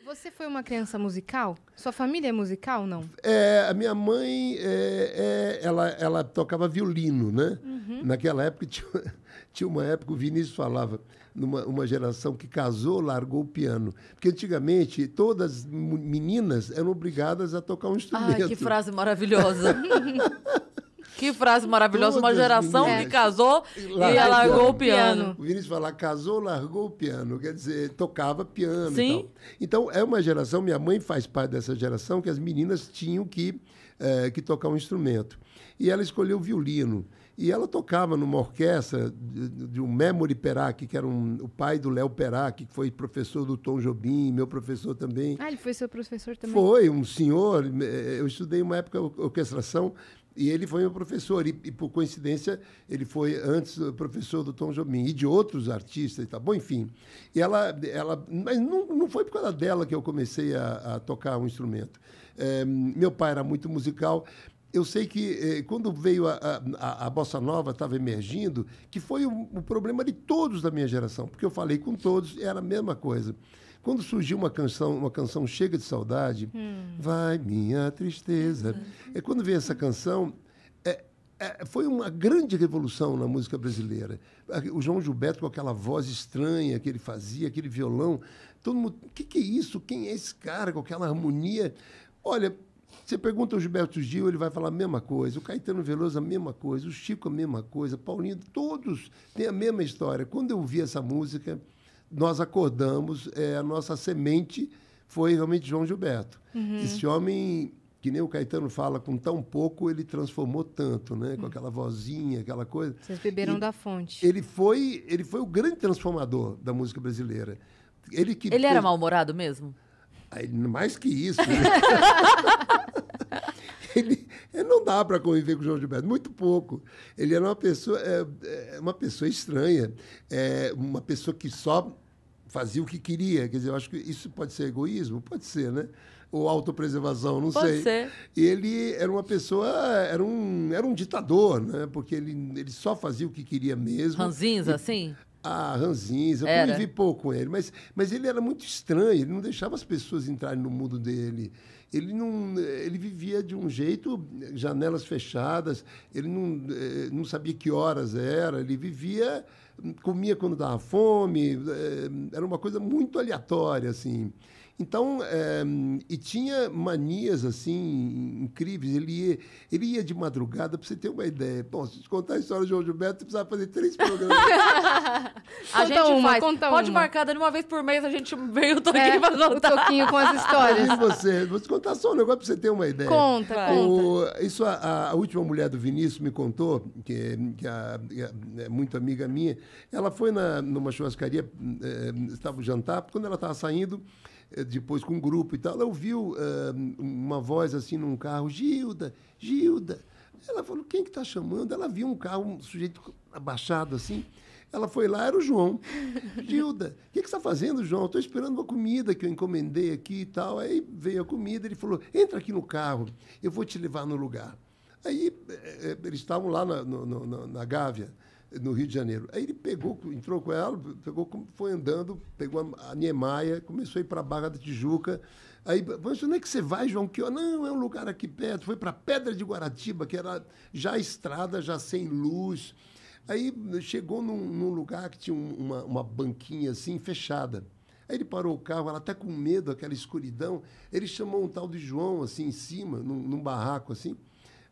Você foi uma criança musical? Sua família é musical, não? A minha mãe, ela tocava violino, né? Uhum. Naquela época, tinha uma época, o Vinícius falava, uma geração que casou, largou o piano. Porque antigamente, todas as meninas eram obrigadas a tocar um instrumento. Ai, que frase maravilhosa. Que frase maravilhosa. Uma Todas geração meninas. que casou e Largou largou o o piano. O Vinícius falava, casou, largou o piano. Quer dizer, tocava piano Sim. e tal. Então, é uma geração, minha mãe faz parte dessa geração, que as meninas tinham que tocar um instrumento. E ela escolheu o violino. E ela tocava numa orquestra de um Memory Perac, que era o pai do Léo Perac, que foi professor do Tom Jobim, meu professor também. Ah, ele foi seu professor também? Foi, um senhor. Eu estudei uma época orquestração e ele foi meu professor. E por coincidência, ele foi antes professor do Tom Jobim e de outros artistas e tal. Bom, enfim. E mas não foi por causa dela que eu comecei a tocar um instrumento. Meu pai era muito musical. Eu sei que quando veio a Bossa Nova, estava emergindo, que foi o problema de todos da minha geração, porque eu falei com todos, era a mesma coisa. Quando surgiu uma canção Chega de Saudade, vai minha tristeza. Quando veio essa canção, foi uma grande revolução na música brasileira. O João Gilberto, com aquela voz estranha que ele fazia, aquele violão, todo mundo, o que é isso? Quem é esse cara com aquela harmonia? Olha, você pergunta ao Gilberto Gil, ele vai falar a mesma coisa. O Caetano Veloso, a mesma coisa. O Chico, a mesma coisa. Paulinho, todos têm a mesma história. Quando eu ouvi essa música, nós acordamos, a nossa semente foi realmente João Gilberto. Uhum. Esse homem, que nem o Caetano fala, com tão pouco, ele transformou tanto, né? Com aquela vozinha, aquela coisa. Vocês beberam da fonte. Ele foi o grande transformador da música brasileira. Ele era mal-humorado mesmo? Mais que isso. Né? Ele não dá para conviver com o João Gilberto, muito pouco. Ele era uma pessoa estranha, uma pessoa que só fazia o que queria. Quer dizer, eu acho que isso pode ser egoísmo? Pode ser, né? Ou autopreservação, não sei. Pode ser. E ele era uma pessoa, era um ditador, né? Porque ele só fazia o que queria mesmo. Ranzinza, assim? Ranzinza, eu convivi pouco com ele, mas ele era muito estranho, ele não deixava as pessoas entrarem no mundo dele. Ele vivia de um jeito, janelas fechadas, ele não sabia que horas era, ele vivia, comia quando dava fome, era uma coisa muito aleatória, assim. Então, e tinha manias, assim, incríveis. Ele ia de madrugada, para você ter uma ideia. Bom, se te contar a história de João Gilberto, você precisava fazer 3 programas. A gente faz. Pode uma. marcar, uma vez por mês a gente veio o Toquinho pra contar. O Toquinho com as histórias. Vou te contar só um negócio para você ter uma ideia. Conta. Isso a última mulher do Vinícius me contou, que é muito amiga minha. Ela foi numa churrascaria, estava no jantar, quando ela estava saindo, depois com um grupo e tal, ela ouviu uma voz assim num carro, Gilda. Ela falou, quem que está chamando? Ela viu um carro, um sujeito abaixado assim. Ela foi lá, era o João. Gilda, o que você está fazendo, João? Estou esperando uma comida que eu encomendei aqui e tal. Aí veio a comida, ele falou, entra aqui no carro, eu vou te levar no lugar. Aí eles estavam lá na Gávea, no Rio de Janeiro. Aí ele entrou com ela, foi andando, pegou a Niemeyer, começou a ir para a Barra da Tijuca. Aí, onde é que você vai, João? Não, é um lugar aqui perto. Foi para Pedra de Guaratiba, que era já estrada, já sem luz. Aí chegou num lugar que tinha uma banquinha assim, fechada. Aí ele parou o carro, ela até com medo, aquela escuridão. Ele chamou um tal de João, assim, em cima, num barraco, assim.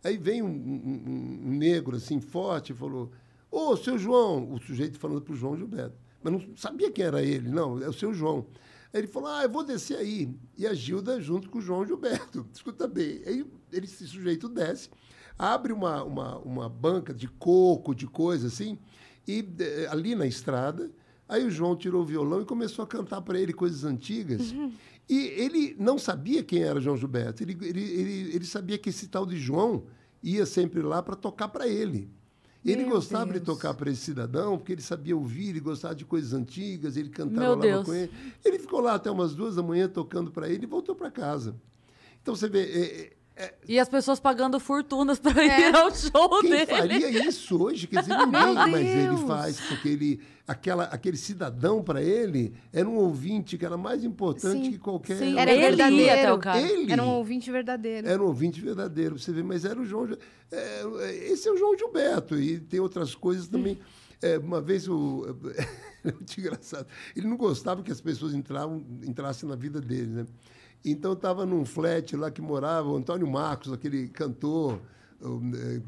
Aí vem um negro, assim, forte, e falou... Ô, seu João, o sujeito falando para o João Gilberto. Mas não sabia quem era ele, não, é o seu João. Aí ele falou, eu vou descer aí. E a Gilda junto com o João Gilberto. Escuta bem. Aí esse sujeito desce, abre uma banca de coco, de coisa assim, e ali na estrada, aí o João tirou o violão e começou a cantar para ele coisas antigas. Uhum. E ele não sabia quem era João Gilberto. Ele sabia que esse tal de João ia sempre lá para tocar para ele. Ele gostava de tocar para esse cidadão, porque ele sabia ouvir, ele gostava de coisas antigas, ele cantarolava com ele. Ele ficou lá até umas 2 da manhã tocando para ele e voltou para casa. Então, você vê, E as pessoas pagando fortunas para ir ao show Quem dele. faria isso hoje? Quer dizer, ninguém, mas ele faz, porque aquele cidadão, para ele, era um ouvinte que era mais importante Sim. que qualquer... Sim, Era ele ia verdadeiro. até o cara. Ele Era um ouvinte verdadeiro. era um ouvinte verdadeiro, você vê, mas era o João... esse é o João Gilberto, e tem outras coisas também. Uma vez, é muito engraçado, ele não gostava que as pessoas entrassem na vida dele, né? Então, estava num flat lá que morava o Antônio Marcos, aquele cantor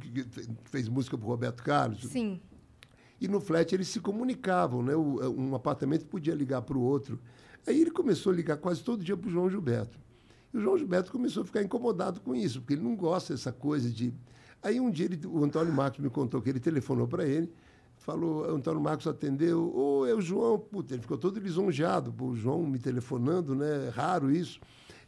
que fez música para o Roberto Carlos. Sim. E no flat eles se comunicavam, né? Um apartamento podia ligar para o outro. Aí ele começou a ligar quase todo dia para o João Gilberto. E o João Gilberto começou a ficar incomodado com isso, porque ele não gosta dessa coisa de... Aí um dia o Antônio Marcos me contou que ele telefonou para ele, falou, o Antônio Marcos atendeu, é o João. Puta, ele ficou todo lisonjeado, o João me telefonando, né? É raro isso.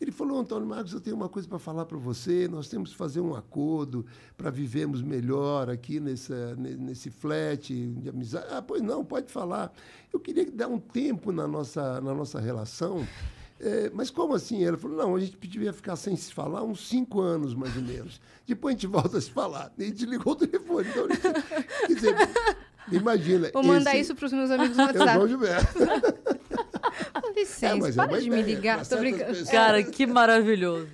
Ele falou, Antônio Marcos, eu tenho uma coisa para falar para você, nós temos que fazer um acordo para vivermos melhor aqui nesse flat de amizade. Ah, pois não, pode falar. Eu queria dar um tempo na nossa relação, mas como assim? Ele falou, não, a gente devia ficar sem se falar uns 5 anos, mais ou menos. Depois a gente volta a se falar. E desligou o telefone. Então, quer dizer, imagina. Vou mandar isso para os meus amigos no É o WhatsApp. João Gilberto. Com licença, mas para uma de me ideia, ligar. pra Tô certas brincando. pessoas. Cara, que maravilhoso.